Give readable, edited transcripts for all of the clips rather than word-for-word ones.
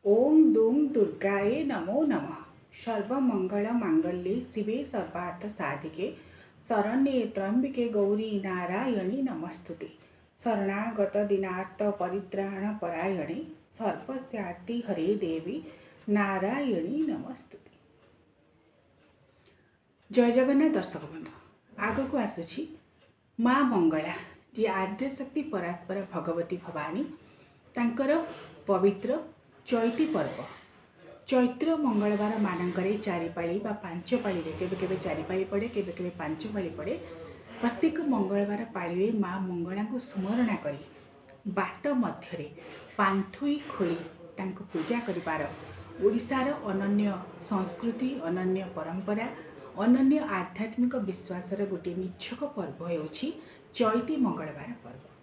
ओम दूं दुर्गाये नमो नमः। सर्वमंगल मांगल्ये शिवे सर्वार्थ साधिके शरण्ये त्र्यंबिके गौरी नारायणी नमस्तुते। शरणागत दिनार्थ परित्राण परायणे सर्वस्यार्ति हरे देवी नारायणी नमस्तुते। जय जगन्नाथ दर्शक बंधु आग को आसुची माँ मंगला जी आद्यशक्ति परात्पर भगवती भवानी तांकर पवित्र चैती पर्व चैत्र मंगलवार मानकरे चारिपाली बा पांचपाली केबे केबे चारिपाली पड़े केबे केबे पांचपाली पड़े। प्रत्येक मंगलवार पाली माँ मंगला को स्मरण करी बाट मध्य पांथुई खोली तांको पूजा करिपार ओडिशार अनन्य संस्कृति अनन्य परंपरा अनन्य आध्यात्मिक विश्वासर गोटे निच्छक पर्व होउछि चैती मंगलवार पर्व।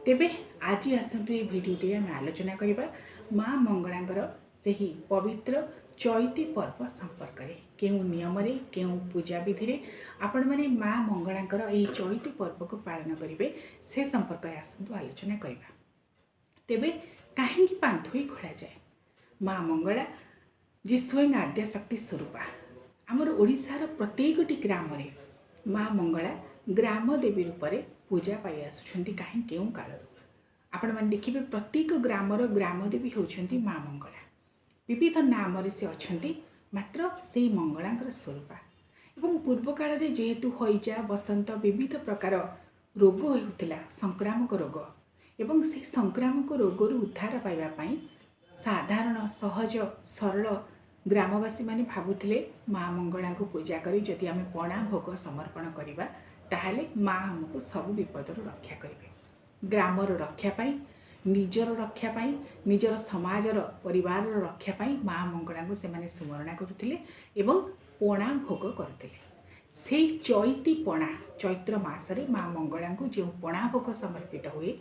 तेबे आज आसतु ये भिडियोटी आम आलोचना करबा माँ मंगलांकर सही पवित्र चैती पर्व संपर्क में केउ नियम केउ पूजा विधि रे आपण माने माँ मंगलांकर एही चैती पर्व को पालन करेंगे से संपर्क में आसतु आलोचना करबा। तेबे कहीं पांथुई खोला जाए माँ मंगला जी स्वयं आद्यशक्ति स्वरूपा आमर ओडिशार प्रत्येकटी ग्राम रे माँ मंगला ग्राम देवी रूप में पूजा पाई आसुछंती कहीं केउ काल आपण मैंने देखिए प्रत्येक ग्रामर ग्रामदेवी होती माँ मंगला विविध नाम से अच्छा मात्र से मंगलांकर स्वरूपा एवं पूर्व काल रे जेहेतु हईजा बसंत विविध प्रकार रोग होता संक्रामक रोग एवं से संक्रामक रोगर उद्धार पाइबापी साधारण सहज सरल ग्रामवासी माने भावुले माँ मंगला को पूजा करी जदि आम पणा भोग समर्पण करवा ताहले माँ हमको सब विपदर रक्षा करेंगे। ग्रामर रक्षापी निजर रक्षापी निजर समाजर परिवार रक्षापी माँ मंगला को सेमाने स्मरण करुले एवं पणा भोग करते से चैती पणा चैत्र मासरे माँ मंगला को जो पणा भोग समर्पित हुए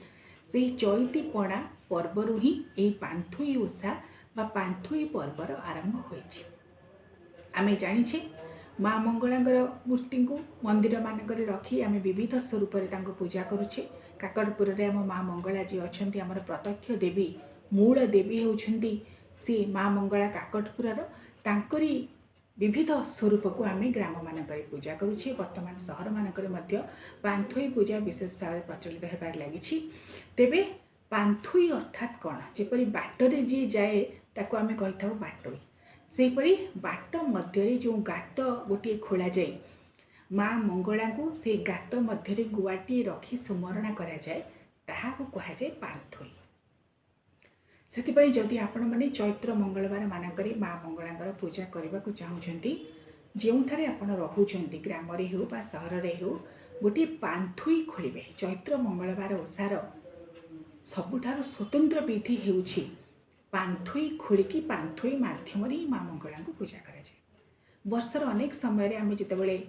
से चैती पणा पर्वर ही यही पांथुई ओषा बा पांथुई पर्वर आरंभ होइछि। आमे जानिछे माँ मंगलांकर मूर्ति को मंदिर मानक रखी आम विविध स्वरूप पूजा करुचे। काकड़पुर रे आम माँ मंगला जी अच्छा आमर प्रत्यक्ष देवी मूल देवी होउछंती सी माँ मंगला काकटपुर तांकरी विविध स्वरूप को आम ग्राम मानक पूजा करुचे। वर्तमान सहर मानक पांथुई पूजा विशेष भाव प्रचलित होबार लगी। तेबे पांथुई अर्थात कौन जेपरी बाटरे जी जाए ताको आम कही था बाटोई सेपरी बाट मध्य जो गात गोटे खोल जाए माँ मंगला को से गात मध्य गुआटी रखी सुमरणा करा जाए ताहाको कहा जाए पांथुई। सेतिपई जदि आपण माने चैत्र मंगलवार मानकरे माँ मंगलांकर पूजा करने को चाहूँगी जोठारे आपण रहुचंती ग्राम रे हो बा सहर रे हो गोटे पांथुई खोलिबे। चैत्र मंगलवार ओषार सबुठार स्वतंत्र विधि हेउछि पांथुई खोलिकी पांथुई माध्यम माँ मंगला को पूजा करा जाए। वर्षर अनेक समय आम जितेबाला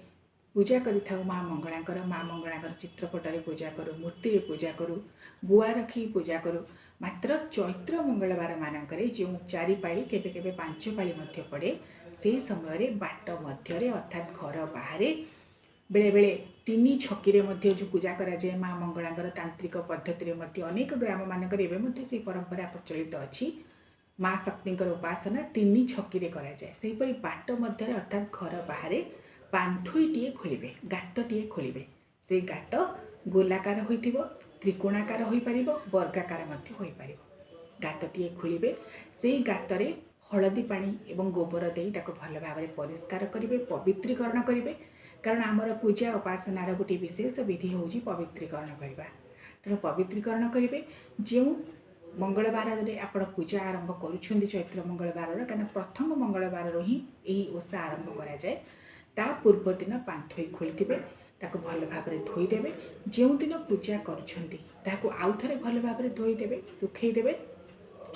पूजा करूँ माँ मंगलांकर चित्रपट पूजा करूँ मूर्ति पूजा करूँ गुआ रखी पूजा करूँ। मात्र चैत्र मंगलवार मानक जो चारिपाली केबे केबे पांचपाली मध्य पड़े से समय बाट मध्य अर्थात घर बाहर बेले बेले तीन छकी जो पूजा करा जाए माँ मंगलांकर तांत्रिक पद्धति अनेक ग्राम मानक से परंपरा प्रचलित अच्छी। माँ शक्ति उपासना तीन छकी करा जाए सेहीपरि बाट मध्य अर्थात घर बाहर पांथुईटे खोलिबे गातटे खोलिबे से गात गोलाकार होइथिबो त्रिकोणाकार होई परिबो वर्गाकार मध्य होई परिबो। गातटे खोलिबे से गातरे हलदी पानी एवं गोबर देई ताको भल भाव परिष्कार करिवे पवित्रीकरण करिवे कारण आमर पूजा उपासनार गोटे विशेष विधि होउछि पवित्रीकरण करवा। तेणु पवित्रीकरण करिवे जो मंगलवार आपण पूजा आरंभ करुछंदी चैत्र मंगलवार कारण प्रथम मंगलवार ही यही ओषा आरंभ करा जाए ता पूर्व दिन पांथुई खोलिथिबे ताको भल भाव धोईदेवे जो दिन पूजा करुछंदी ताको आउ थरे भल भाव धोईदेवे सुखईदेवे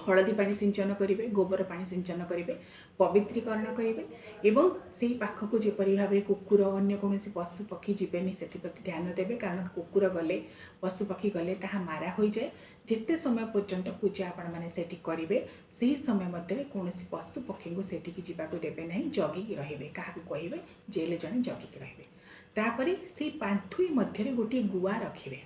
हलदी पानी सिंचन करेंगे गोबर पानी सिंचन करेंगे पवित्रीकरण करेंगे एवं से पाखक जेपरी भाव कुकुर अन्य कौन पशु पक्षी जीवेनि से ध्यान देवे कारण कुकुर गले पशु पक्षी गले ताहा मारा हो जाए। जिते समय पर्यंत पूजा आपण मैंने सेठी करेंगे से समय मध्य कौन पशु पक्षी को सेठी जावाक देवे ना जगिकी रे क्या कहे जेल जड़े जगिकी रे से पांथुई मध्य गोटे गुआ रखिए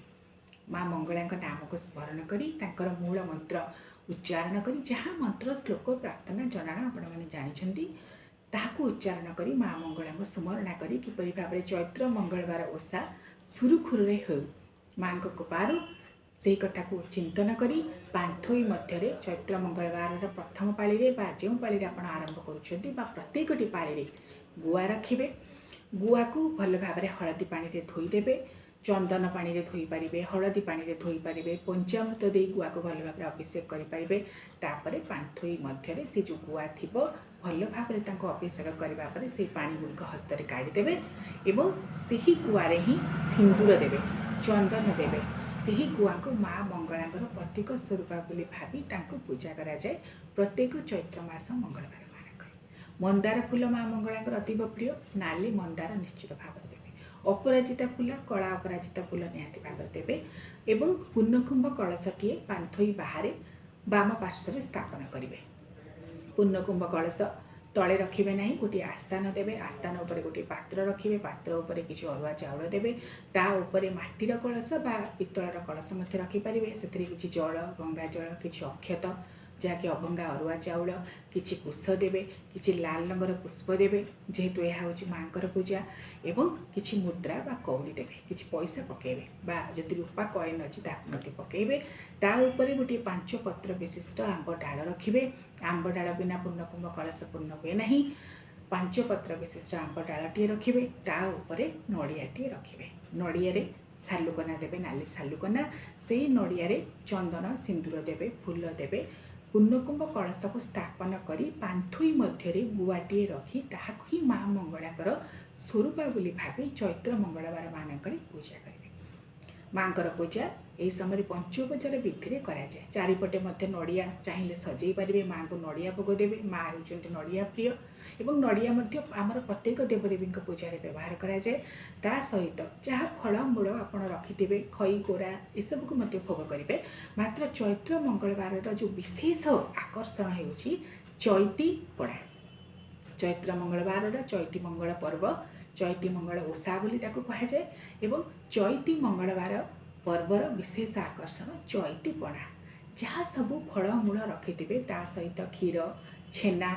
माँ मंगला नाम को स्मरण करी मूल मंत्र उच्चारण करी जहाँ मंत्र श्लोक प्रार्थना जनाण आपण मैंने जानते ताकू उच्चारण करी माँ मंगला स्मरणा करी किपरि भाव में चैत्र मंगलवार ओषा सुरुखुरुरे हो माँ कृपारू से कथा को चिंतन करी पांथोई मध्य चैत्र मंगलवार प्रथम पाली जो पाली आप आरंभ करुँच प्रत्येकटी पाली गुआ रखिए गुआ को भल भाव में हलदी पानी में धोईदेवे चंदन पानी में धोई पारे हलदी पानी में धोई पारे पंचामृत दे गुआ को भल भाव में अभिषेक करें तापर पांथोई मध्य से जो गुआ थी भल भाव में अभिषेक करने से पानी गुड़िक हस्त काढ़ीदेवे और से गुआरे ही सिंदूर देवे चंदन देवे से गुआ को माँ मंगलांगर प्रतीक स्वरूप बोली भावी पूजा कराए प्रत्येक चैत्र मास मंगलवार मानक मंदार फूल माँ मंगलांगर अतीव प्रिय नाली मंदार निश्चित भाव में देवे अपराजिता फूल कला अपराजिता फूल निहाती भाव में देवे एवं पूर्णकुंभ कलशटीए पांथोई बाहर बाम पार्श्व स्थापन करेंगे पूर्णकुंभ कलश तले रखिए ना गोटे आस्थान देवे आस्थान उपर गोटे पात्र रखिए पात्र उपर किसी अरुआ चाउल देवे ता उपरे माटीर कलश बा पित्तलर कलश मध्य रखिपारे से किसी जल गंगा जल किसी अक्षत जहाँकि अभंगा अरुआ चाउल किसी कुश देवे किसी लाल रंगर पुष्प देवे जेहेतु यह हूँ माँ पूजा एवं किसी मुद्रा बा कौड़ी देवे किसी पैसा पकेबे बा जदि रूपा कॉइन अच्छी ताकि पकेबे ता ऊपर गोटे 5 पत्र विशिष्ट आंब डाल रखिए आंब डाल बिना पूर्णकुंभ कलश पूर्ण हुए ना 5 पत्र विशिष्ट आंब डालटे रखिए ता ऊपर नड़ियाटे रखिए नड़िया सालुकना देवे नाली सालुकना से नड़िया चंदन सिंदूर देवे फूल देवे पूर्णकुंभ कलश को स्थापन करी पांथोई मध्य गुआटे रखी ताकू ही माँ मंगलाकर स्वरूपा बोली भावी चैत्र मंगलवार मानक पूजा करेंगे माँ पूजा यही समय पंचोपचार विधि में कराए चारिपटे मध्य नड़िया चाहिए सजई पारे माँ को नड़िया भोग देवे माँ होती नड़िया प्रिय एवं नड़िया आमर प्रत्येक देवदेवी पूजा व्यवहार कराए ता सहित जहाँ फलमूल आप रखिथे खई कोरा यू को भोग करेंगे मात्र चैत्र मंगलवार जो विशेष आकर्षण हो चैती पड़ा चैत्र मंगलवार चैती मंगल पर्व चैती मंगल ओषा बोली कहुए एवं चैती मंगलवार पर्वर विशेष आकर्षण चैती पणा जहाँ सबू फलमूल रखिथे ता सहित क्षीर छेना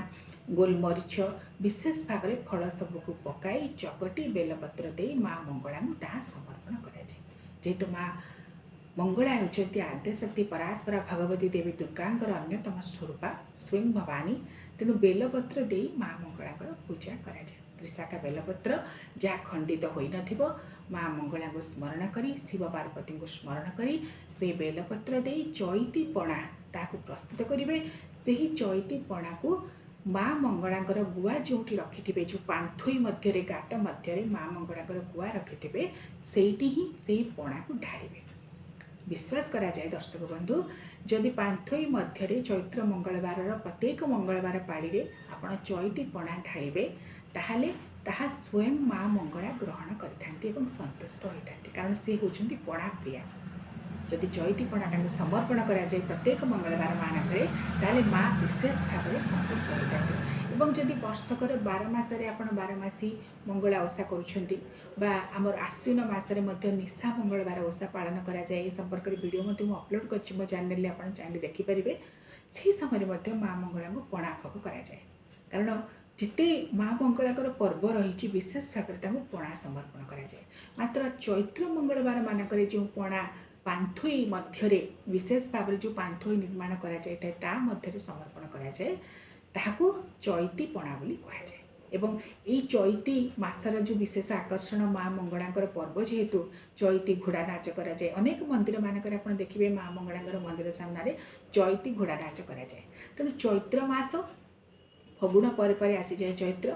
गोलमरीच विशेष भाव में फल सबको पकाई चकटी बेलपत्र दे माँ मंगला ता समर्पण कराए जेहेतु माँ मंगला होती आद्यशक्ति परात्परा भगवती देवी दुर्गांकर अन्यतम स्वरूपा स्वयं भवानी तेणु बेलपत्र दे माँ मंगलांकर पूजा कराए त्रिशाखा बेलपत्र जहाँ खंडित हो न माँ मंगला को स्मरण करी शिव पार्वती को स्मरण करी से बेलपत्र दे चैती पणा ताकू प्रस्तुत करेंगे से चैती पणा को माँ मंगलांकर गुआ जो रखिथे जो पांथोई मध्य गात मध्य माँ मंगलांकर गुआ रखिथे सेठी ही से पणा को ढालिबे विश्वास करा जाए दर्शक बंधु जदि पांथोई मध्य चैत्र मंगलवार प्रत्येक मंगलवार पाड़ी आपड़ चैती पणा ढालिबे ताहले ताहा स्वयं माँ मंगला ग्रहण करते संतुष्ट होता कारण सी होती पणा प्रिया जदि चैती पणा समर्पण कराए प्रत्येक मंगलवार मानक ताले माँ विशेष भाव में संतुष्ट होता एवं जदि वर्षकर 12 मासरे आप 12 मंगला ओषा करमर आश्विन मसरे निशा मंगलवार ओषा पालन कराए संपर्क में वीडियो मुझे अपलोड कर मो चैनल आप चाहिए देखिपारे से समय माँ मंगला को पणा भोग कराए कारण जिते माँ मंगलाकर पर्व रही विशेष भाव में पणा समर्पण कराए मात्र चैत्र मंगलवार मानक जो पणा पांथोई मध्य विशेष भाव में जो पांथोई निर्माण कर समर्पण कराए ताकू चैती पणा बोली कहुए एवं ये चैती मासर जो विशेष आकर्षण माँ मंगलांकर पर्व जेहेतु चैती घोड़ा नाच कराए अनेक मंदिर मानक आप देखिए माँ मंगलांकर मंदिर सामने चैती घोड़ा नाच कराए तेणु चैत्र मास फगुण पर आसी जाए चैत्र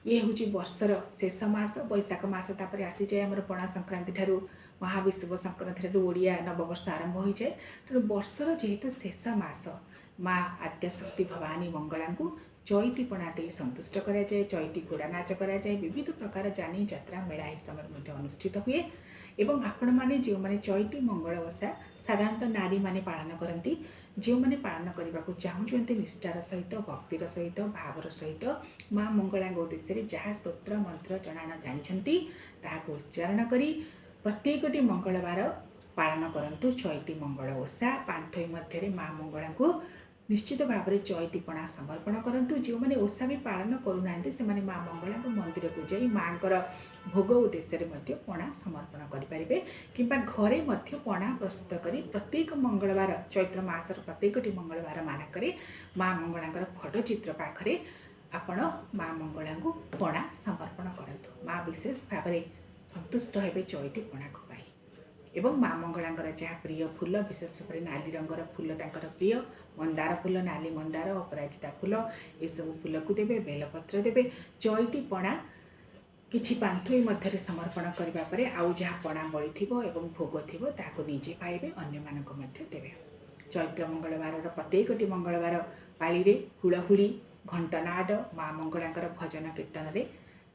ये हूँ वर्षर शेष मास बैशाख मास तापर आसी जाए आम पणा संक्रांति ठारू महाविश्व संक्रांति ठारू ओडिया नववर्ष आरंभ हो जाए तेणु वर्षर जेहेतु शेष मास माँ आद्यशक्ति भवानी मंगला को चैती पणा दे संतुष्ट कराए चैती घोड़ा नाच कराए विविध प्रकार जानी यात्रा मेला यह समय अनुष्ठित हुए एवं आपण मैंने जो मैंने चैती मंगल ओषा साधारणतः नारी माने पालन करती जो मैंने पालन करने को चाहते निष्ठार सहित भक्तिर सहित भावर सहित माँ मंगला उद्देश्य जहाँ स्तोत्र मंत्र जनाण जानते उच्चारण करी प्रत्येकटी मंगलवार ପାଳନ କରନ୍ତୁ ଚୈତି ମଙ୍ଗଳ ଓଷା। ପାନ୍ଥଇ ମଧ୍ୟରେ ମା ମଙ୍ଗଳାଙ୍କୁ ନିଶ୍ଚିତ ଭାବରେ ଚୈତି ପଣା ସମର୍ପଣ କରନ୍ତୁ। ଯେଉଁମାନେ ଓଷା ବି ପାଳନ କରୁନାହାନ୍ତି ସେମାନେ ମା ମଙ୍ଗଳାଙ୍କ ମନ୍ଦିରକୁ ଯାଇ ମାଙ୍କର ଭୋଗ ଉଦ୍ଦେଶ୍ୟରେ ମଧ୍ୟ ପଣା ସମର୍ପଣ କରିପାରିବେ, କିମ୍ବା ଘରେ ମଧ୍ୟ ପଣା ପ୍ରସ୍ତୁତ କରି ପ୍ରତ୍ୟେକ ମଙ୍ଗଳବାର ଚୈତ୍ର ମାସର ପ୍ରତ୍ୟେକଟି ମଙ୍ଗଳବାର ମାନଙ୍କରେ ମା ମଙ୍ଗଳାଙ୍କର ଫଟୋ ଚିତ୍ର ପାଖରେ ଆପଣ ମା ମଙ୍ଗଳାଙ୍କୁ ପଣା ସମର୍ପଣ କରନ୍ତୁ। ମା ବିଶେଷ ଭାବରେ ସନ୍ତୁଷ୍ଟ ହେବେ ଚୈତି ପଣାକୁ ପାଇ। ଏବଂ ମା ମଙ୍ଗଳାଙ୍କର ଯାହା ପ୍ରିୟ ଫୁଲ, ବିଶେଷ ଭାବରେ ନାଲି ରଙ୍ଗର ଫୁଲ ତାଙ୍କର ପ୍ରିୟ, ମନ୍ଦାର ଫୁଲ, ନାଲି ମନ୍ଦାର, ଅପରାଜିତା ଫୁଲ, ଏସବୁ ଫୁଲକୁ ଦେବେ, ବେଲପତ୍ର ଦେବେ। ଚୈତି ପଣା କିଛି ପାନ୍ଥଇ ମଧ୍ୟରେ ସମର୍ପଣ କରିବା ପରେ ଆଉ ଯାହା ପଣା ବଳିଥିବ ଏବଂ ଭୋଗ ଥିବ ତାହାକୁ ନିଜେ ପାଇବେ, ଅନ୍ୟମାନଙ୍କୁ ମଧ୍ୟ ଦେବେ। ଚୈତ୍ର ମଙ୍ଗଳବାରର ପ୍ରତ୍ୟେକଟି ମଙ୍ଗଳବାର ପାଳିରେ ହୁଳହୁଳି, ଘଣ୍ଟନାଦ, ମା ମଙ୍ଗଳାଙ୍କର ଭଜନ କୀର୍ତ୍ତନରେ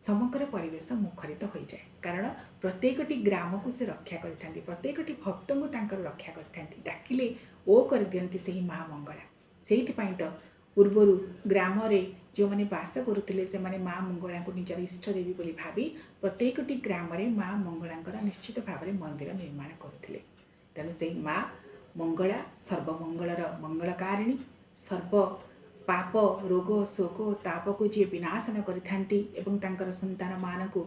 ସମଗ୍ର ପରିବେଶ ମୁଖରିତ ହୋଇଯାଏ। କାରଣ ପ୍ରତ୍ୟେକଟି ଗ୍ରାମକୁ ସେ ରକ୍ଷା କରିଥାନ୍ତି, ପ୍ରତ୍ୟେକଟି ଭକ୍ତଙ୍କୁ ତାଙ୍କର ରକ୍ଷା କରିଥାନ୍ତି। ଡାକିଲେ ଓ କରିଦିଅନ୍ତି ସେହି ମା ମଙ୍ଗଳା। ସେଇଥିପାଇଁ ତ ପୂର୍ବରୁ ଗ୍ରାମରେ ଯେଉଁମାନେ ବାସ କରୁଥିଲେ ସେମାନେ ମା ମଙ୍ଗଳାଙ୍କୁ ନିଜର ଇଷ୍ଟ ଦେବୀ ବୋଲି ଭାବି ପ୍ରତ୍ୟେକଟି ଗ୍ରାମରେ ମା ମଙ୍ଗଳାଙ୍କର ନିଶ୍ଚିତ ଭାବରେ ମନ୍ଦିର ନିର୍ମାଣ କରୁଥିଲେ। ତେଣୁ ସେହି ମା ମଙ୍ଗଳା ସର୍ବମଙ୍ଗଳର ମଙ୍ଗଳକାରିଣୀ, ସର୍ବ ପାପ, ରୋଗ, ଶୋକ, ତାପକୁ ଯିଏ ବିନାଶନ କରିଥାନ୍ତି ଏବଂ ତାଙ୍କର ସନ୍ତାନମାନଙ୍କୁ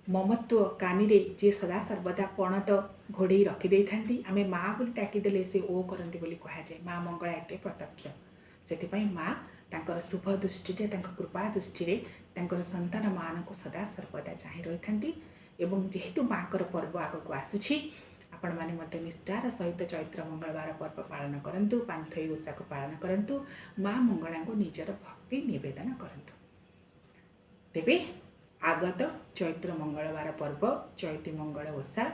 ମମତ୍ୱ କାନିରେ ଯିଏ ସଦାସର୍ବଦା ପଣତ ଘୋଡ଼େଇ ରଖିଦେଇଥାନ୍ତି। ଆମେ ମା ବୋଲି ଡାକିଦେଲେ ସେ ଓ କରନ୍ତି ବୋଲି କୁହାଯାଏ। ମା ମଙ୍ଗଳା ଏତେ ପ୍ରତ୍ୟକ୍ଷ। ସେଥିପାଇଁ ମା ତାଙ୍କର ଶୁଭ ଦୃଷ୍ଟିରେ, ତାଙ୍କ କୃପା ଦୃଷ୍ଟିରେ ତାଙ୍କର ସନ୍ତାନମାନଙ୍କୁ ସଦାସର୍ବଦା ଚାହିଁ ରହିଥାନ୍ତି। ଏବଂ ଯେହେତୁ ମାଙ୍କର ପର୍ବ ଆଗକୁ ଆସୁଛି, ଆପଣମାନେ ମଧ୍ୟ ନିଷ୍ଠାର ସହିତ ଚୈତ୍ର ମଙ୍ଗଳବାର ପର୍ବ ପାଳନ କରନ୍ତୁ, ପାନ୍ଥଇ ଓଷାକୁ ପାଳନ କରନ୍ତୁ, ମା ମଙ୍ଗଳାଙ୍କୁ ନିଜର ଭକ୍ତି ନିବେଦନ କରନ୍ତୁ। ତେବେ ଆଗତ ଚୈତ୍ର ମଙ୍ଗଳବାର ପର୍ବ ଚୈତି ମଙ୍ଗଳ ଓଷା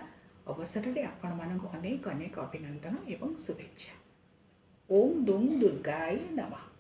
ଅବସରରେ ଆପଣମାନଙ୍କୁ ଅନେକ ଅନେକ ଅଭିନନ୍ଦନ ଏବଂ ଶୁଭେଚ୍ଛା। ଓಂ ଦୁଂ ଦୁର୍ଗାୟ ନମଃ।